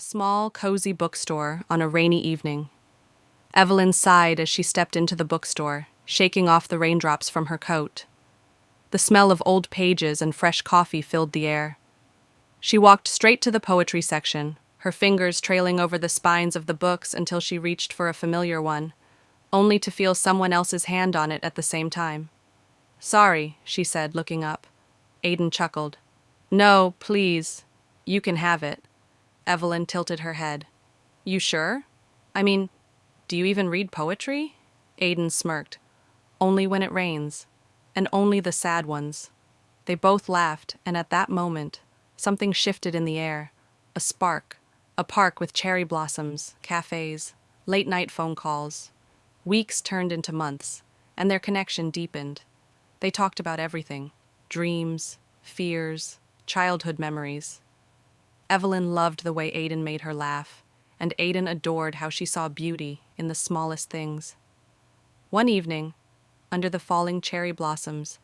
small, cozy bookstore on a rainy evening. Evelyn sighed as she stepped into the bookstore, shaking off the raindrops from her coat. The smell of old pages and fresh coffee filled the air. She walked straight to the poetry section, her fingers trailing over the spines of the books until she reached for a familiar one, only to feel someone else's hand on it at the same time. "Sorry," she said, looking up. Aiden chuckled. "No, please. You can have it." Evelyn tilted her head. "You sure? I mean, do you even read poetry?" Aiden smirked. "Only when it rains. And only the sad ones." They both laughed, and at that moment, something shifted in the air. A spark. A park with cherry blossoms, cafes, late-night phone calls. Weeks turned into months, and their connection deepened. They talked about everything. Dreams, fears, childhood memories. Evelyn loved the way Aiden made her laugh, and Aiden adored how she saw beauty in the smallest things. One evening, under the falling cherry blossoms,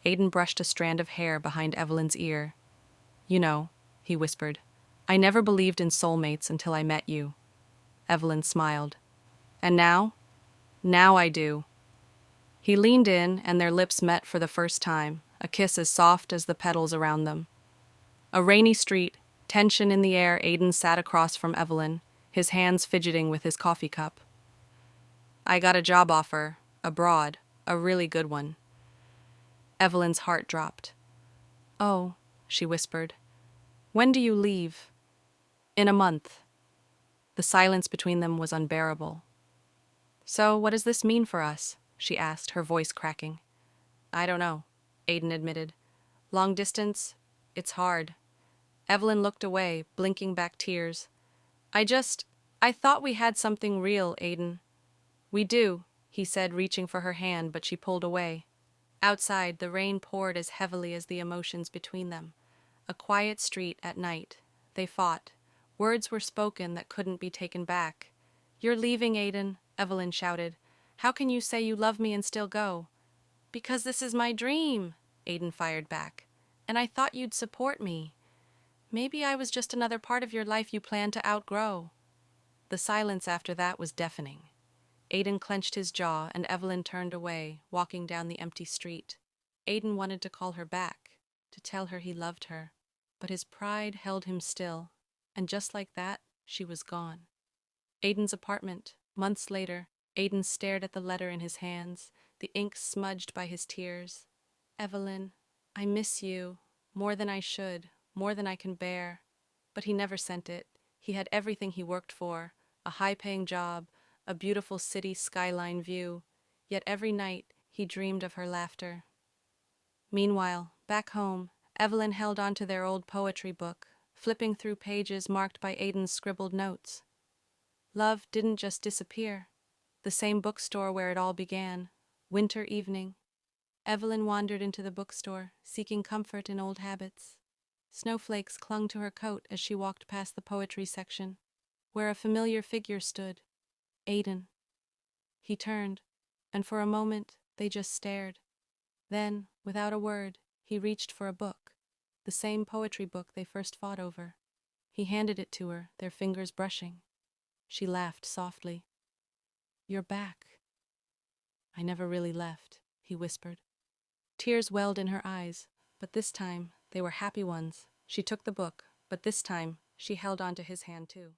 Aiden brushed a strand of hair behind Evelyn's ear. "You know," he whispered, "I never believed in soulmates until I met you." Evelyn smiled. "And now? Now I do." He leaned in, and their lips met for the first time, a kiss as soft as the petals around them. A rainy street, tension in the air. Aiden sat across from Evelyn, his hands fidgeting with his coffee cup. "I got a job offer, abroad, a really good one." Evelyn's heart dropped. "Oh," she whispered. "When do you leave?" "In a month." The silence between them was unbearable. "So what does this mean for us?" she asked, her voice cracking. "I don't know," Aiden admitted. "Long distance, it's hard." Evelyn looked away, blinking back tears. I thought we had something real, Aiden." "We do," he said, reaching for her hand, but she pulled away. Outside, the rain poured as heavily as the emotions between them. A quiet street at night. They fought. Words were spoken that couldn't be taken back. "You're leaving, Aiden," Evelyn shouted. "How can you say you love me and still go?" "Because this is my dream," Aiden fired back. "And I thought you'd support me. Maybe I was just another part of your life you planned to outgrow." The silence after that was deafening. Aiden clenched his jaw, and Evelyn turned away, walking down the empty street. Aiden wanted to call her back, to tell her he loved her, but his pride held him still, and just like that, she was gone. Aiden's apartment. Months later, Aiden stared at the letter in his hands, the ink smudged by his tears. "Evelyn, I miss you, more than I should, more than I can bear." But he never sent it. He had everything he worked for, a high-paying job, a beautiful city skyline view, yet every night he dreamed of her laughter. Meanwhile, back home, Evelyn held on to their old poetry book, flipping through pages marked by Aiden's scribbled notes. Love didn't just disappear. The same bookstore where it all began. Winter evening. Evelyn wandered into the bookstore, seeking comfort in old habits. Snowflakes clung to her coat as she walked past the poetry section, where a familiar figure stood. Aiden. He turned, and for a moment they just stared. Then, without a word, he reached for a book, the same poetry book they first fought over. He handed it to her, their fingers brushing. She laughed softly. "You're back." "I never really left," he whispered. Tears welled in her eyes, but this time they were happy ones. She took the book, but this time she held on to his hand too.